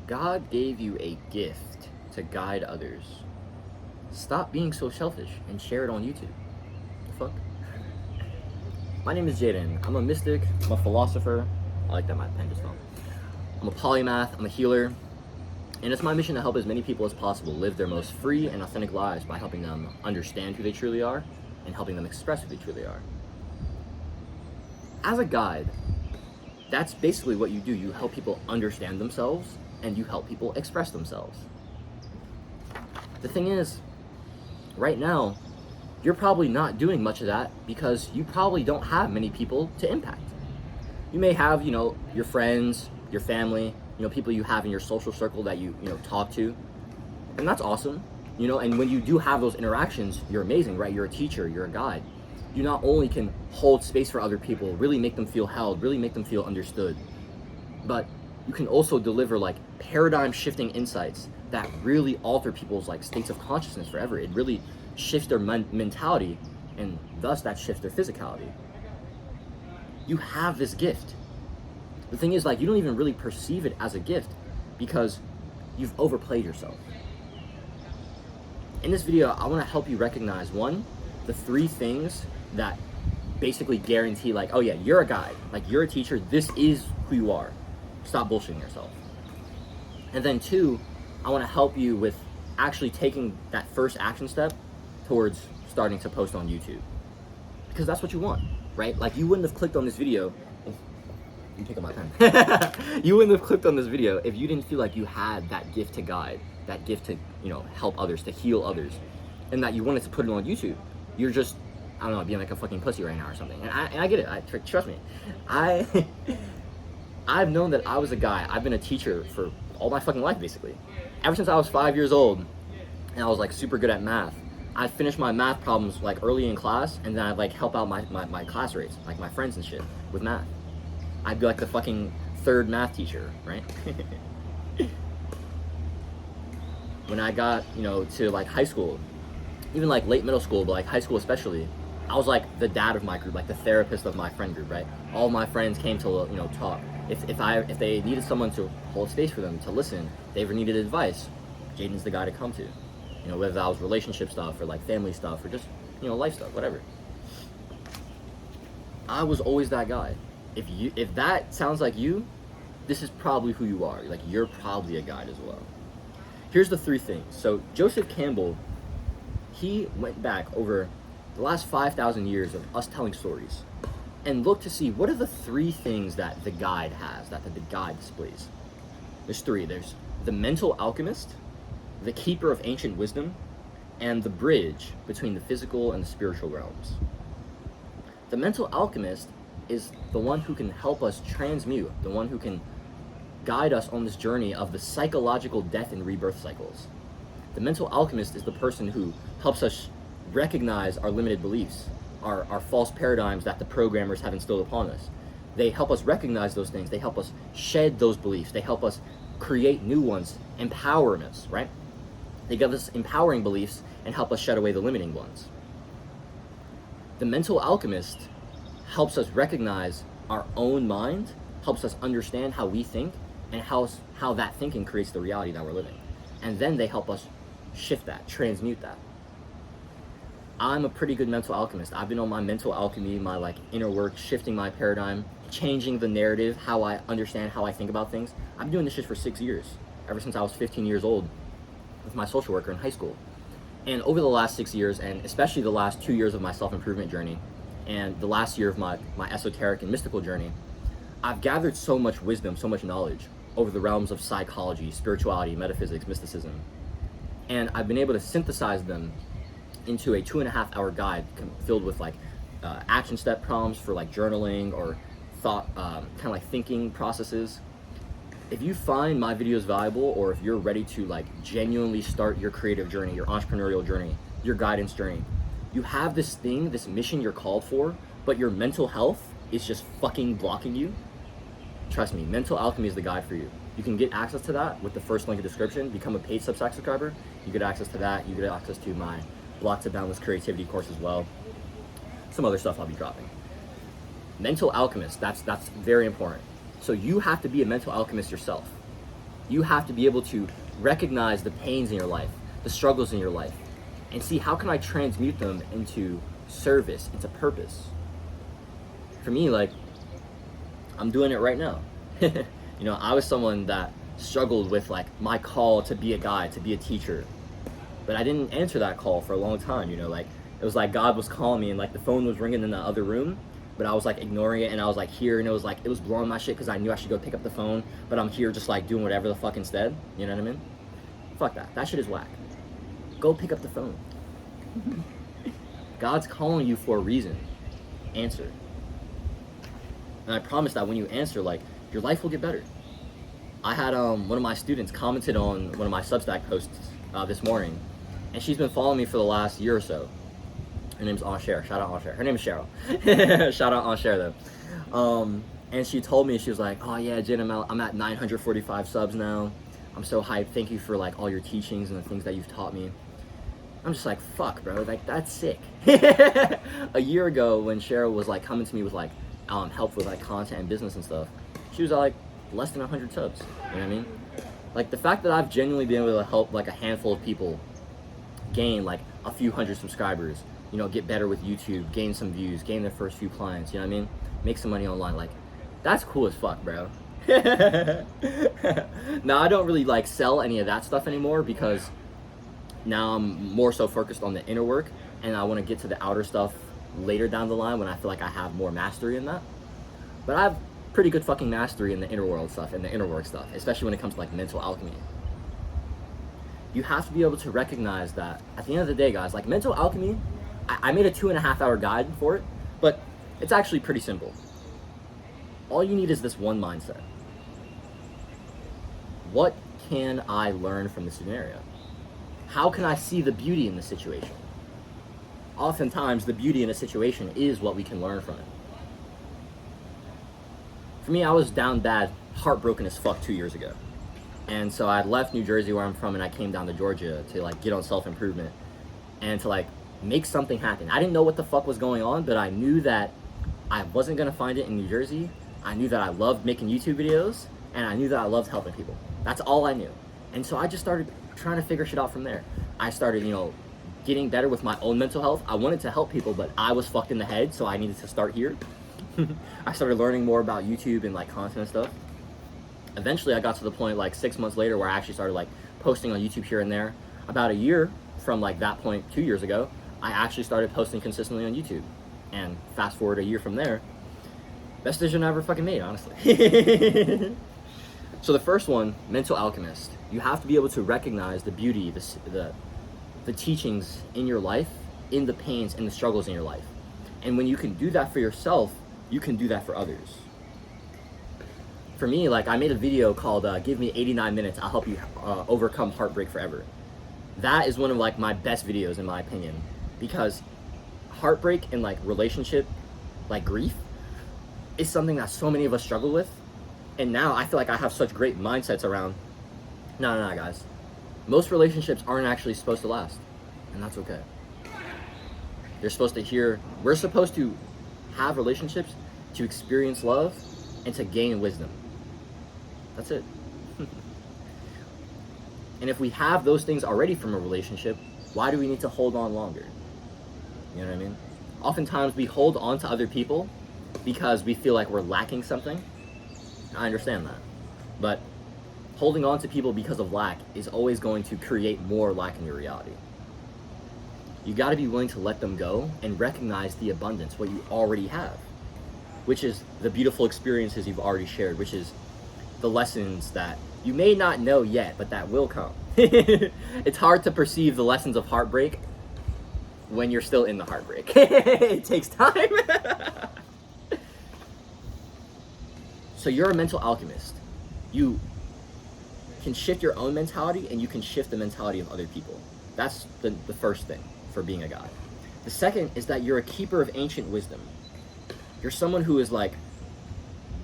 God gave you a gift to guide others. Stop being so selfish and share it on YouTube. The fuck? My name is Jaden. I'm a mystic, I'm a philosopher. I like that my pen just fell. I'm a polymath, I'm a healer. And it's my mission to help as many people as possible live their most free and authentic lives by helping them understand who they truly are and helping them express who they truly are. As a guide, that's basically what you do. You help people understand themselves and you help people express themselves. The thing is, right now, you're probably not doing much of that because you probably don't have many people to impact. You may have, your friends, your family, people you have in your social circle that you talk to, and that's awesome, and when you do have those interactions, you're amazing, right? You're a teacher, you're a guide. You not only can hold space for other people, really make them feel held, really make them feel understood, but you can also deliver paradigm shifting insights that really alter people's states of consciousness forever. It really shifts their mentality, and thus that shifts their physicality. You have this gift. The thing is, you don't even really perceive it as a gift because you've overplayed yourself. In this video, I want to help you recognize, one, the 3 things that basically guarantee, oh yeah, you're a guide, you're a teacher, this is who you are. Stop bullshitting yourself. And then 2, I want to help you with actually taking that first action step towards starting to post on YouTube. Because that's what you want, right? You wouldn't have clicked on this video. You pick up my pen. You wouldn't have clicked on this video if you didn't feel like you had that gift to guide, that gift to, help others, to heal others, and that you wanted to put it on YouTube. You're just, I don't know, being like a fucking pussy right now or something. And I get it. Trust me. I've known that I was a guy. I've been a teacher for all my fucking life, basically. Ever since I was 5 years old, and I was super good at math. I'd finish my math problems early in class, and then I'd help out my classmates, my friends and shit, with math. I'd be the fucking 3rd math teacher, right? When I got, to high school, even late middle school, but high school especially, I was the dad of my group, the therapist of my friend group, right? All my friends came to, talk. If they needed someone to hold space for them, to listen, if they ever needed advice, Jaden's the guy to come to. Whether that was relationship stuff or family stuff or just, life stuff, whatever. I was always that guy. If that sounds like you, this is probably who you are. You're probably a guide as well. Here's the 3 things. So Joseph Campbell, he went back over the last 5,000 years of us telling stories and looked to see what are the 3 things that the guide has, that the guide displays. There's 3. There's the mental alchemist, the keeper of ancient wisdom, and the bridge between the physical and the spiritual realms. The mental alchemist is the one who can help us transmute, the one who can guide us on this journey of the psychological death and rebirth cycles. The mental alchemist is the person who helps us recognize our limited beliefs, our false paradigms that the programmers have instilled upon us. They help us recognize those things. They help us shed those beliefs. They help us create new ones, empowering us, right? They give us empowering beliefs and help us shed away the limiting ones. The mental alchemist helps us recognize our own mind, helps us understand how we think, and how that thinking creates the reality that we're living. And then they help us shift that, transmute that. I'm a pretty good mental alchemist. I've been on my mental alchemy, my inner work, shifting my paradigm, changing the narrative, how I understand, how I think about things. I've been doing this shit for 6 years, ever since I was 15 years old with my social worker in high school. And over the last 6 years, and especially the last 2 years of my self-improvement journey, and the last year of my esoteric and mystical journey, I've gathered so much wisdom, so much knowledge over the realms of psychology, spirituality, metaphysics, mysticism. And I've been able to synthesize them into a 2.5-hour guide filled with action step prompts for journaling or thought, kind of thinking processes. If you find my videos valuable, or if you're ready to genuinely start your creative journey, your entrepreneurial journey, your guidance journey, you have this thing, this mission you're called for, but your mental health is just fucking blocking you, trust me, Mental Alchemy is the guide for you. You can get access to that with the first link in the description. Become a paid Substack subscriber. You get access to that. You get access to my Block to Boundless Creativity course as well. Some other stuff I'll be dropping. Mental alchemist, that's very important. So you have to be a mental alchemist yourself. You have to be able to recognize the pains in your life, the struggles in your life, and see how can I transmute them into service, into purpose. For me, like, I'm doing it right now. You know, I was someone that struggled with like my call to be a guide, to be a teacher, but I didn't answer that call for a long time. You know, like it was like God was calling me and like the phone was ringing in the other room, but I was like ignoring it, and I was like here, and it was like it was blowing my shit because I knew I should go pick up the phone, but I'm here just like doing whatever the fuck instead. You know what I mean? Fuck that. That shit is whack. Go pick up the phone. God's calling you for a reason. Answer. And I promise that when you answer, like, your life will get better. I had one of my students commented on one of my Substack posts this morning, and she's been following me for the last year or so. Her name's Ancher. Shout out Ancher. Her name is Cheryl. Shout out Ancher though. And she told me, she was like, oh yeah, Jen, I'm at 945 subs now. I'm so hyped. Thank you for like all your teachings and the things that you've taught me. I'm just like, fuck, bro. Like, that's sick. A year ago, when Cheryl was like coming to me with like help with like content and business and stuff, she was like less than 100 subs. You know what I mean? Like, the fact that I've genuinely been able to help like a handful of people gain like a few hundred subscribers, you know, get better with YouTube, gain some views, gain their first few clients, you know what I mean? Make some money online. Like, that's cool as fuck, bro. Now, I don't really like sell any of that stuff anymore because now I'm more so focused on the inner work, and I want to get to the outer stuff later down the line when I feel like I have more mastery in that. But I have pretty good fucking mastery in the inner world stuff and the inner work stuff, especially when it comes to like mental alchemy. You have to be able to recognize that at the end of the day, guys, like mental alchemy, I made a 2.5 hour guide for it, but it's actually pretty simple. All you need is this one mindset. What can I learn from this scenario? How can I see the beauty in the situation? Oftentimes, the beauty in a situation is what we can learn from it. For me, I was down bad, heartbroken as fuck 2 years ago. And so I left New Jersey, where I'm from, and I came down to Georgia to like get on self-improvement and to like make something happen. I didn't know what the fuck was going on, but I knew that I wasn't gonna find it in New Jersey. I knew that I loved making YouTube videos, and I knew that I loved helping people. That's all I knew. And so I just started trying to figure shit out from there. I started, you know, getting better with my own mental health. I wanted to help people, but I was fucked in the head, so I needed to start here. I started learning more about YouTube and like content and stuff. Eventually I got to the point like 6 months later where I actually started like posting on YouTube here and there. About a year from like that point 2 years ago, I actually started posting consistently on YouTube. And fast forward a year from there, best decision I ever fucking made, honestly. So the first one, mental alchemist. You have to be able to recognize the beauty, the teachings in your life, in the pains and the struggles in your life. And when you can do that for yourself, you can do that for others. For me, like, I made a video called Give Me 89 Minutes, I'll Help You Overcome Heartbreak Forever. That is one of like my best videos in my opinion, because heartbreak and like relationship, like grief, is something that so many of us struggle with. And now I feel like I have such great mindsets around, no, guys. Most relationships aren't actually supposed to last, and that's okay. We're supposed to have relationships to experience love and to gain wisdom. That's it. And if we have those things already from a relationship, why do we need to hold on longer? You know what I mean? Oftentimes we hold on to other people because we feel like we're lacking something. I understand that. But holding on to people because of lack is always going to create more lack in your reality. You got to be willing to let them go and recognize the abundance, what you already have, which is the beautiful experiences you've already shared, which is the lessons that you may not know yet, but that will come. It's hard to perceive the lessons of heartbreak when you're still in the heartbreak. It takes time. So you're a mental alchemist. You can shift your own mentality, and you can shift the mentality of other people. That's the first thing for being a guide. The second is that you're a keeper of ancient wisdom. You're someone who is like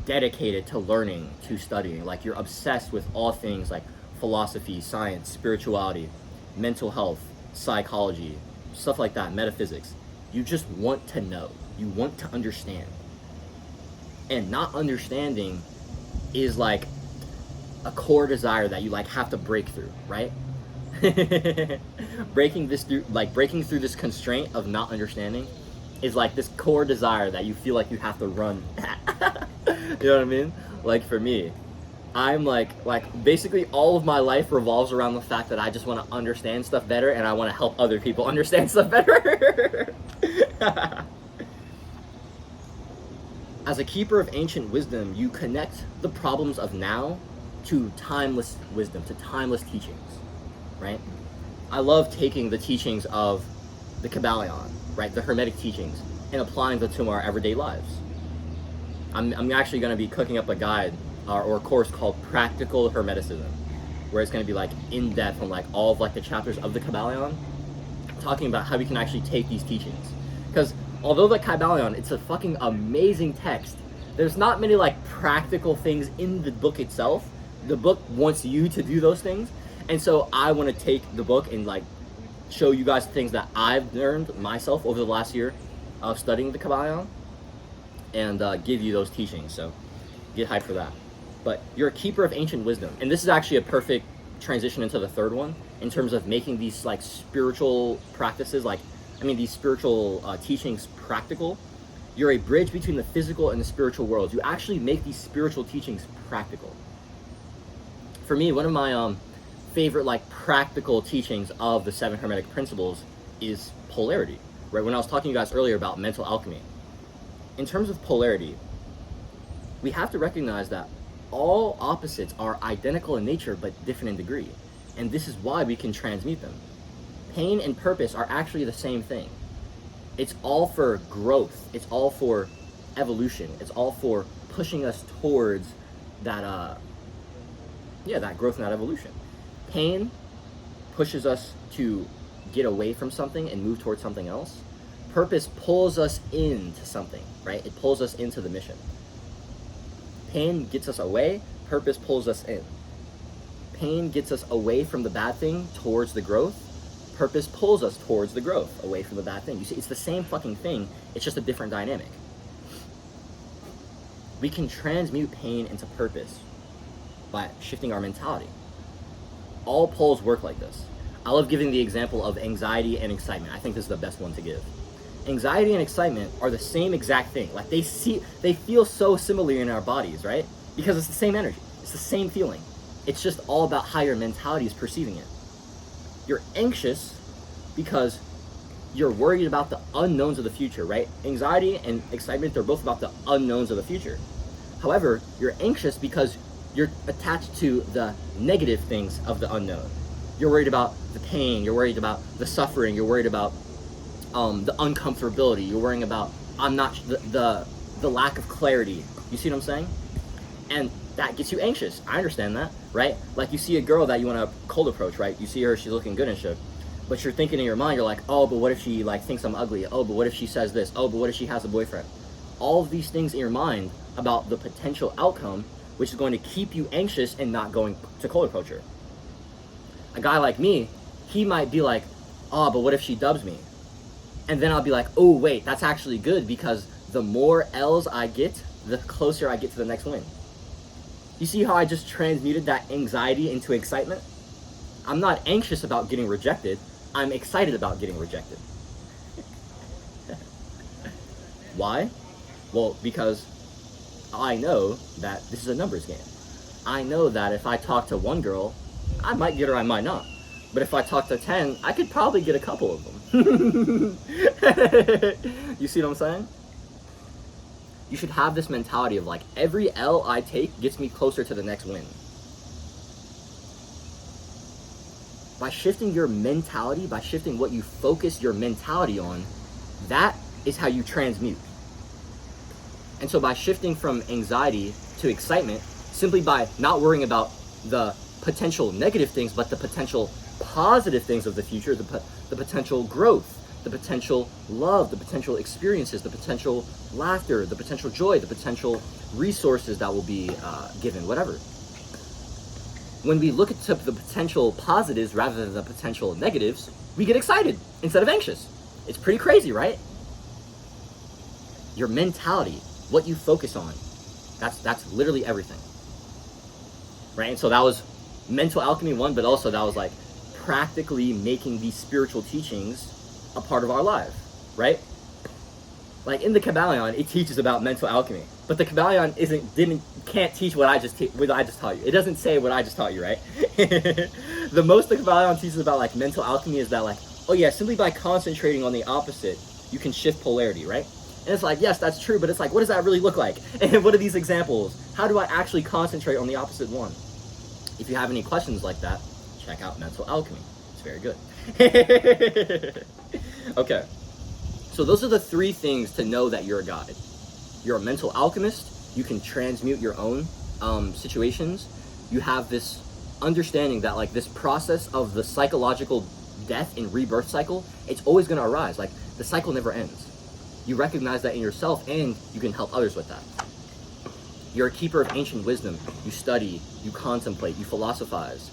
dedicated to learning, to studying. Like, you're obsessed with all things like philosophy, science, spirituality, mental health, psychology, stuff like that, metaphysics. You just want to know. You want to understand. And not understanding is like a core desire that you like have to break through, right? breaking through this constraint of not understanding is like this core desire that you feel like you have to run. You know what I mean? Like for me, I'm like basically all of my life revolves around the fact that I just want to understand stuff better and I want to help other people understand stuff better. As a keeper of ancient wisdom, you connect the problems of now to timeless wisdom, to timeless teachings, right? I love taking the teachings of the Kabbalion, right, the Hermetic teachings, and applying them to our everyday lives. I'm actually going to be cooking up a guide or a course called Practical Hermeticism, where it's going to be like in depth on like all of like the chapters of the Kabbalion, talking about how we can actually take these teachings. Because although the Kabbalion, it's a fucking amazing text, there's not many like practical things in the book itself. The book wants you to do those things, and so I want to take the book and like show you guys things that I've learned myself over the last year of studying the Kabbalion, and give you those teachings. So get hyped for that. But you're a keeper of ancient wisdom, and this is actually a perfect transition into the third one in terms of making these like spiritual practices, these spiritual teachings practical. You're a bridge between the physical and the spiritual worlds. You actually make these spiritual teachings practical. For me, one of my favorite like practical teachings of the 7 Hermetic principles is polarity, right? When I was talking to you guys earlier about mental alchemy, in terms of polarity, we have to recognize that all opposites are identical in nature but different in degree, and this is why we can transmute them. Pain and purpose are actually the same thing. It's all for growth. It's all for evolution. It's all for pushing us towards that that growth and that evolution. Pain pushes us to get away from something and move towards something else. Purpose pulls us into something, right? It pulls us into the mission. Pain gets us away, purpose pulls us in. Pain gets us away from the bad thing towards the growth. Purpose pulls us towards the growth, away from the bad thing. You see, it's the same fucking thing, it's just a different dynamic. We can transmute pain into purpose by shifting our mentality. All poles work like this. I love giving the example of anxiety and excitement. I think this is the best one to give. Anxiety and excitement are the same exact thing. Like they feel so similar in our bodies, right? Because it's the same energy. It's the same feeling. It's just all about how your mentality is perceiving it. You're anxious because you're worried about the unknowns of the future, right? Anxiety and excitement, they're both about the unknowns of the future. However, you're anxious because you're attached to the negative things of the unknown. You're worried about the pain, you're worried about the suffering, you're worried about the uncomfortability, you're worrying about the lack of clarity. You see what I'm saying? And that gets you anxious. I understand that, right? Like you see a girl that you want to cold approach, right? You see her, she's looking good and shit, but you're thinking in your mind, you're like, oh, but what if she like thinks I'm ugly? Oh, but what if she says this? Oh, but what if she has a boyfriend? All of these things in your mind about the potential outcome, which is going to keep you anxious and not going to cold approach her. A guy like me, he might be like, oh, but what if she dubs me? And then I'll be like, oh, wait, that's actually good because the more L's I get, the closer I get to the next win. You see how I just transmuted that anxiety into excitement? I'm not anxious about getting rejected. I'm excited about getting rejected. Why? Well, because I know that this is a numbers game. I know that if I talk to one girl, I might get her, I might not. But if I talk to 10, I could probably get a couple of them. You see what I'm saying? You should have this mentality of like, every L I take gets me closer to the next win. By shifting your mentality, by shifting what you focus your mentality on, that is how you transmute. And so by shifting from anxiety to excitement, simply by not worrying about the potential negative things, but the potential positive things of the future, the potential growth, the potential love, the potential experiences, the potential laughter, the potential joy, the potential resources that will be given, whatever. When we look at the potential positives rather than the potential negatives, we get excited instead of anxious. It's pretty crazy, right? Your mentality, what you focus on, that's literally everything. right? And so that was mental alchemy 1, but also that was like practically making these spiritual teachings a part of our life, right? Like in the Kabbalion, it teaches about mental alchemy, but the Kabbalion can't teach what I just taught you. It doesn't say what I just taught you, right? The most the Kabbalion teaches about like mental alchemy is that like, oh yeah, simply by concentrating on the opposite, you can shift polarity, right? And it's like, yes, that's true, but it's like, what does that really look like? And what are these examples? How do I actually concentrate on the opposite one? If you have any questions like that, check out Mental Alchemy. It's very good. Okay. So those are the 3 things to know that you're a guide. You're a mental alchemist. You can transmute your own situations. You have this understanding that like this process of the psychological death and rebirth cycle, it's always going to arise. Like the cycle never ends. You recognize that in yourself, and you can help others with that. You're a keeper of ancient wisdom. You study, you contemplate, you philosophize.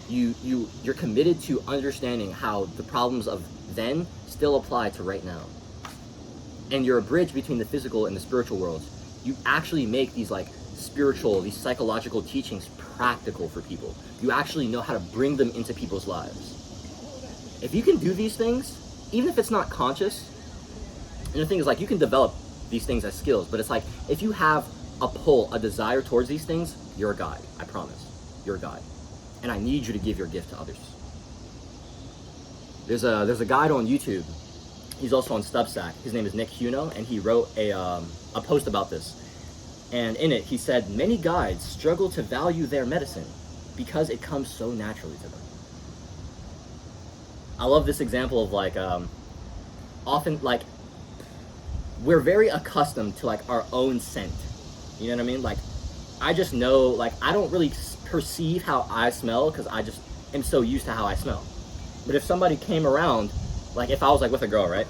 You're committed to understanding how the problems of then still apply to right now. And you're a bridge between the physical and the spiritual worlds. You actually make these like spiritual, these psychological teachings practical for people. You actually know how to bring them into people's lives. If you can do these things, even if it's not conscious, and the thing is like you can develop these things as skills, but it's like if you have a pull, a desire towards these things, you're a guide. I promise. You're a guide. And I need you to give your gift to others. There's a guide on YouTube. He's also on Substack. His name is Nick Huno, and he wrote a post about this. And in it, he said, many guides struggle to value their medicine because it comes so naturally to them. I love this example of like, often like, we're very accustomed to like our own scent. You know what I mean? Like, I just know, like, I don't really perceive how I smell because I just am so used to how I smell. But if somebody came around, like if I was like with a girl, right?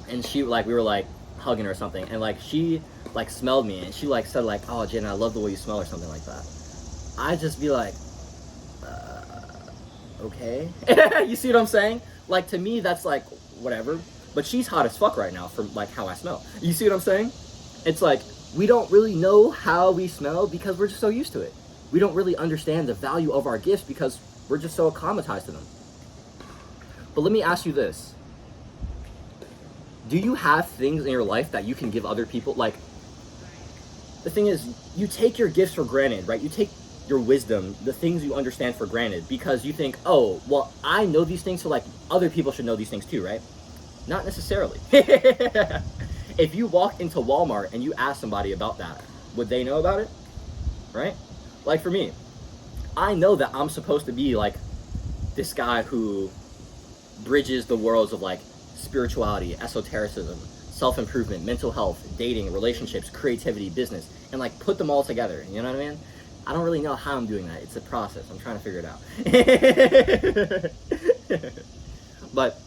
And she like, we were like hugging or something, and like she like smelled me and she like said like, oh Jen, I love the way you smell or something like that. I'd just be like, okay. You see what I'm saying? Like to me, that's like, whatever. But she's hot as fuck right now for like how I smell. You see what I'm saying? It's like, we don't really know how we smell because we're just so used to it. We don't really understand the value of our gifts because we're just so acclimatized to them. But let me ask you this. Do you have things in your life that you can give other people? Like, the thing is, you take your gifts for granted, right? You take your wisdom, the things you understand for granted because you think, oh, well, I know these things, so like other people should know these things too, right? Not necessarily. If you walk into Walmart and you ask somebody about that, would they know about it? Right? Like for me, I know that I'm supposed to be like this guy who bridges the worlds of like spirituality, esotericism, self-improvement, mental health, dating, relationships, creativity, business, and like put them all together. You know what I mean? I don't really know how I'm doing that. It's a process. I'm trying to figure it out. But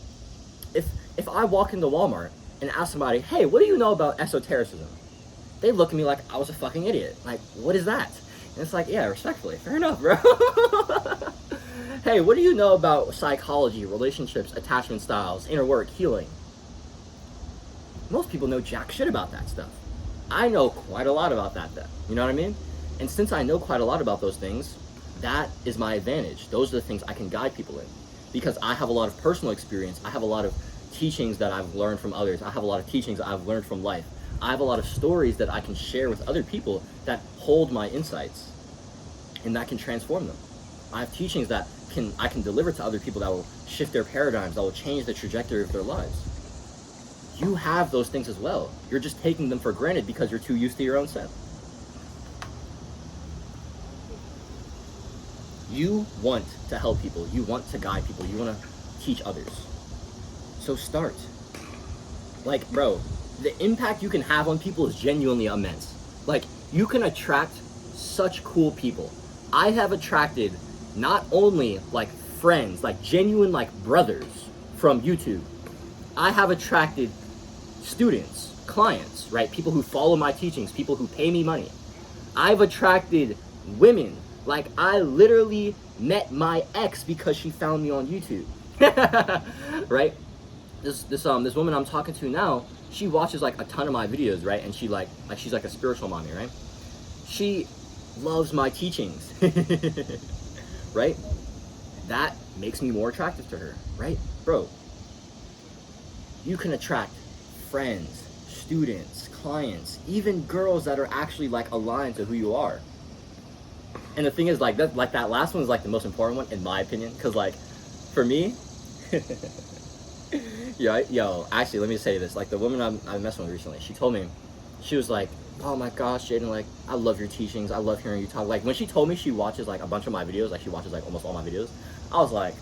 if I walk into Walmart and ask somebody, hey, what do you know about esotericism? They look at me like I was a fucking idiot. Like, what is that? And it's like, yeah, respectfully, fair enough, bro. Hey, what do you know about psychology, relationships, attachment styles, inner work, healing? Most people know jack shit about that stuff. I know quite a lot about that. You know what I mean? And since I know quite a lot about those things, that is my advantage. Those are the things I can guide people in. Because I have a lot of personal experience. I have a lot of teachings that I've learned from others. I have a lot of teachings that I've learned from life. I have a lot of stories that I can share with other people that hold my insights and that can transform them. I have teachings that I can deliver to other people that will shift their paradigms, that will change the trajectory of their lives. You have those things as well. You're just taking them for granted because you're too used to your own self. You want to help people. You want to guide people. You want to teach others. So start. Like, bro, the impact you can have on people is genuinely immense. Like, you can attract such cool people. I have attracted not only like friends, like genuine like brothers from YouTube. I have attracted students, clients, right? People who follow my teachings, people who pay me money. I've attracted women. Like, I literally met my ex because she found me on YouTube. Right? This woman I'm talking to now, she watches like a ton of my videos, right? And she's like a spiritual mommy, right? She loves my teachings, right? That makes me more attractive to her, right? Bro, you can attract friends, students, clients, even girls that are actually like aligned to who you are. And the thing is, like that last one is like the most important one in my opinion, because like for me, yo, actually, let me say this. Like the woman I'm messing with recently, she told me, she was like, oh my gosh, Jaden, like I love your teachings, I love hearing you talk. Like when she told me she watches like a bunch of my videos, like she watches like almost all my videos, I was like,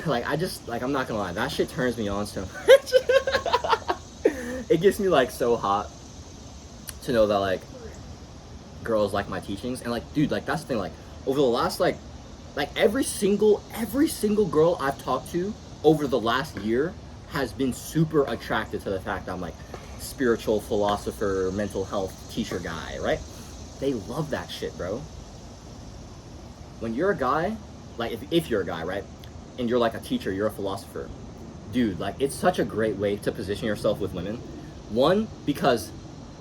like I just, like I'm not gonna lie, that shit turns me on so much. It gets me like so hot to know that like girls like my teachings. And like, dude, like that's the thing, like over the last like every single girl I've talked to over the last year has been super attracted to the fact that I'm like spiritual philosopher, mental health teacher guy, right? They love that shit, bro. When you're a guy, like if you're a guy, right, and you're like a teacher, you're a philosopher, dude, like it's such a great way to position yourself with women. One, because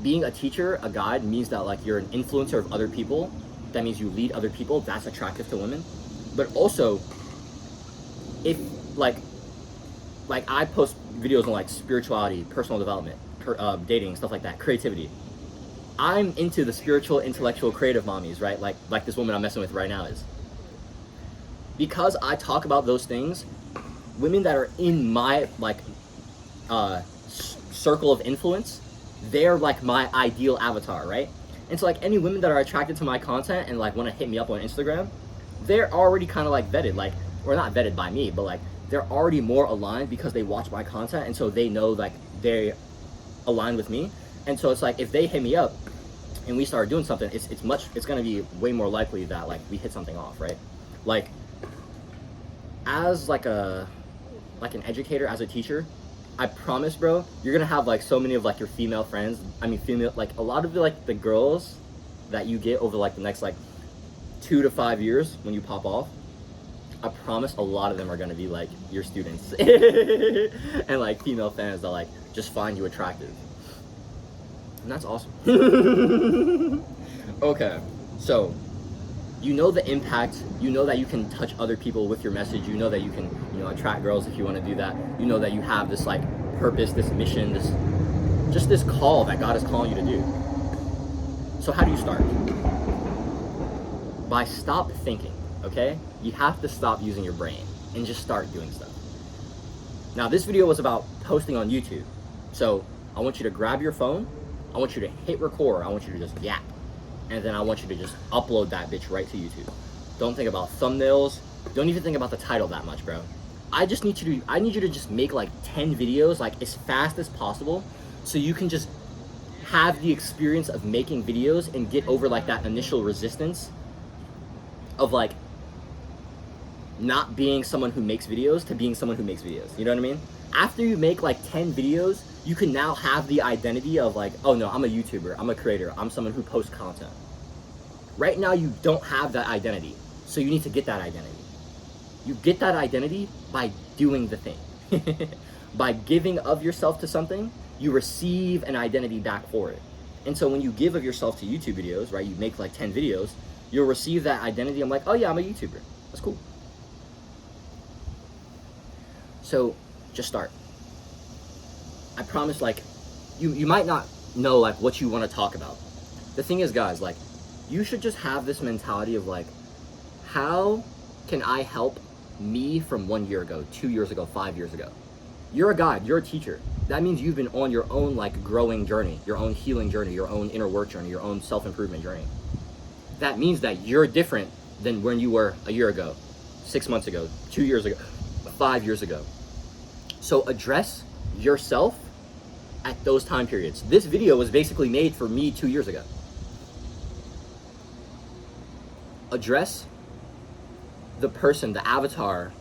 being a teacher, a guide, means that like you're an influencer of other people. That means you lead other people. That's attractive to women. But also, if like I post videos on like spirituality, personal development, dating, stuff like that, creativity. I'm into the spiritual, intellectual, creative mommies, right? Like this woman I'm messing with right now is. Because I talk about those things, women that are in my like circle of influence, they're like my ideal avatar, right? And so like any women that are attracted to my content and like want to hit me up on Instagram, they're already kind of like vetted, like, or not vetted by me, but like they're already more aligned because they watch my content, and so they know like they align with me. And so it's like if they hit me up and we start doing something, it's gonna be way more likely that like we hit something off, right? Like as like an educator, as a teacher, I promise, bro, you're gonna have like so many of like your female friends. I mean, female, like a lot of the girls that you get over like the next like 2 to 5 years when you pop off. I promise a lot of them are gonna be like your students and like female fans that like just find you attractive, and that's awesome. Okay, so you know the impact, you know that you can touch other people with your message, you know that you can, you know, attract girls if you want to do that, you know that you have this like purpose, this mission, this call that God is calling you to do. So how do you start? By stop thinking, okay? You have to stop using your brain and just start doing stuff. Now this video was about posting on YouTube, so I want you to grab your phone, I want you to hit record, I want you to just yap. And then I want you to just upload that bitch right to YouTube. Don't think about thumbnails. Don't even think about the title that much, bro. I need you to just make like 10 videos like as fast as possible, so you can just have the experience of making videos and get over like that initial resistance of like not being someone who makes videos to being someone who makes videos. You know what I mean? After you make like 10 videos, you can now have the identity of like, oh no, I'm a YouTuber, I'm a creator, I'm someone who posts content. Right now you don't have that identity, so you need to get that identity. You get that identity by doing the thing. By giving of yourself to something, you receive an identity back for it. And so when you give of yourself to YouTube videos, right, you make like 10 videos, you'll receive that identity. I'm like, oh yeah, I'm a YouTuber. That's cool. So just start. I promise, like, you might not know like what you want to talk about. The thing is, guys, like, you should just have this mentality of like, how can I help me from 1 year ago, 2 years ago, 5 years ago? You're a guide, you're a teacher. That means you've been on your own like growing journey, your own healing journey, your own inner work journey, your own self-improvement journey. That means that you're different than when you were a year ago, 6 months ago, 2 years ago, 5 years ago. So address yourself at those time periods. This video was basically made for me 2 years ago. Address the person, the avatar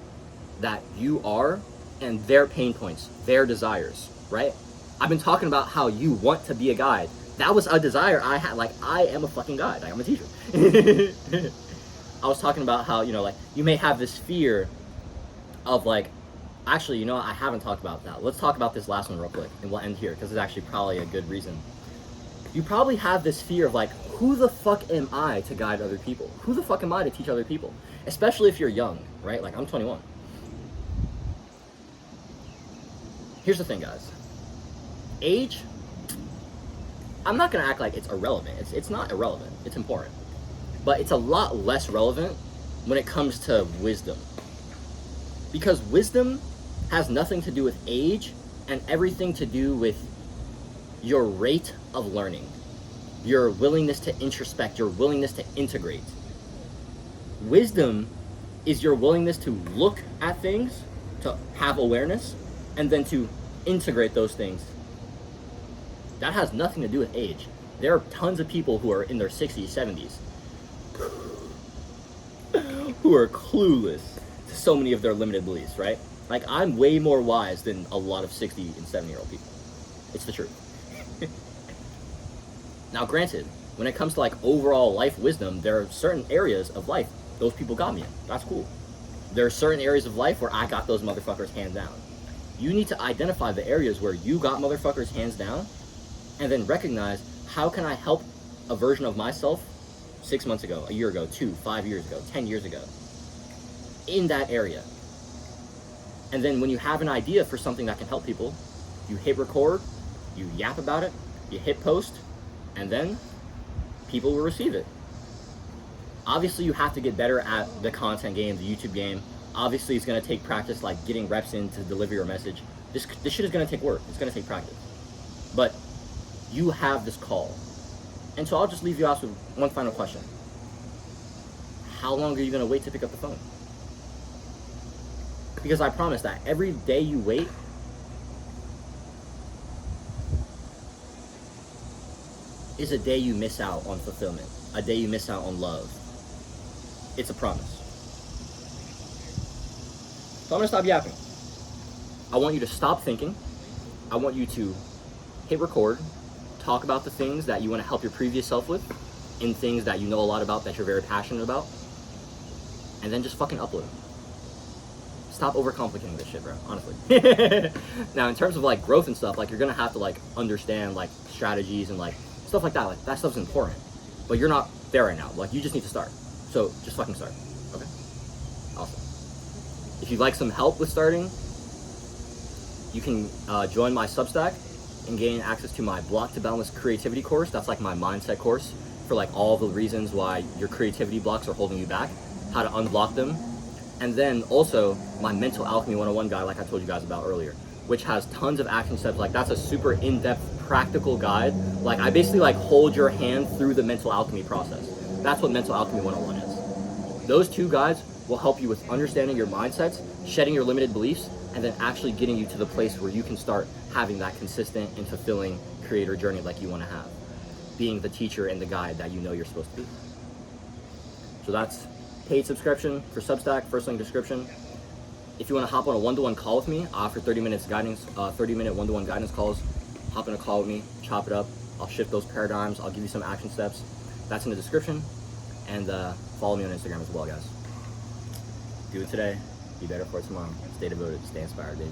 that you are, and their pain points, their desires, right? I've been talking about how you want to be a guide. That was a desire I had. Like, I am a fucking guide. Like, I'm a teacher. I was talking about how, you know, like, you may have this fear of like, actually, you know what? I haven't talked about that. Let's talk about this last one real quick, and we'll end here because it's actually probably a good reason. you probably have this fear of like, who the fuck am I to guide other people? Who the fuck am I to teach other people? Especially if you're young, right? Like, I'm 21. Here's the thing, guys. Age, I'm not gonna act like it's irrelevant. It's not irrelevant, it's important. But it's a lot less relevant when it comes to wisdom. Because wisdom has nothing to do with age and everything to do with your rate of learning, your willingness to introspect, your willingness to integrate. Wisdom is your willingness to look at things, to have awareness, and then to integrate those things. That has nothing to do with age. There are tons of people who are in their 60s, 70s, who are clueless to so many of their limited beliefs, right? Like, I'm way more wise than a lot of 60 and 70-year-old people. It's the truth. Now, granted, when it comes to like overall life wisdom, there are certain areas of life those people got me in. That's cool. There are certain areas of life where I got those motherfuckers hands down. You need to identify the areas where you got motherfuckers hands down, and then recognize, how can I help a version of myself 6 months ago, a year ago, 2, 5 years ago, 10 years ago, in that area. And then when you have an idea for something that can help people, you hit record, you yap about it, you hit post, and then people will receive it. Obviously, you have to get better at the content game, the YouTube game. Obviously, it's gonna take practice, like getting reps in to deliver your message. This shit is gonna take work. It's gonna take practice. But you have this call. And so I'll just leave you out with one final question. How long are you gonna wait to pick up the phone? Because I promise that every day you wait, is a day you miss out on fulfillment, a day you miss out on love. It's a promise. So I'm gonna stop yapping. I want you to stop thinking. I want you to hit record, talk about the things that you want to help your previous self with, in things that you know a lot about, that you're very passionate about, and then just fucking upload. Stop overcomplicating this shit, bro, honestly. Now, in terms of like growth and stuff, like you're gonna have to like understand like strategies and like stuff like that. Like that stuff's important, but you're not there right now. Like you just need to start. So just fucking start. Okay? Awesome. If you'd like some help with starting, you can join my Substack and gain access to my Block to Boundless Creativity course. That's like my mindset course for like all the reasons why your creativity blocks are holding you back, how to unblock them. And then also my Mental Alchemy 101 guide, like I told you guys about earlier, which has tons of action steps. Like that's a super in-depth practical guide. Like I basically like hold your hand through the mental alchemy process. That's what Mental Alchemy 101 is. Those two guides will help you with understanding your mindsets, shedding your limited beliefs, and then actually getting you to the place where you can start having that consistent and fulfilling creator journey like you want to have, being the teacher and the guide that you know you're supposed to be. So that's paid subscription for Substack, first link description. If you want to hop on a one-to-one call with me, I offer 30-minute one-to-one guidance calls. Hop in a call with me, chop it up. I'll shift those paradigms. I'll give you some action steps. That's in the description. And follow me on Instagram as well, guys. Do it today. Be better for it tomorrow. Stay devoted. Stay inspired, baby.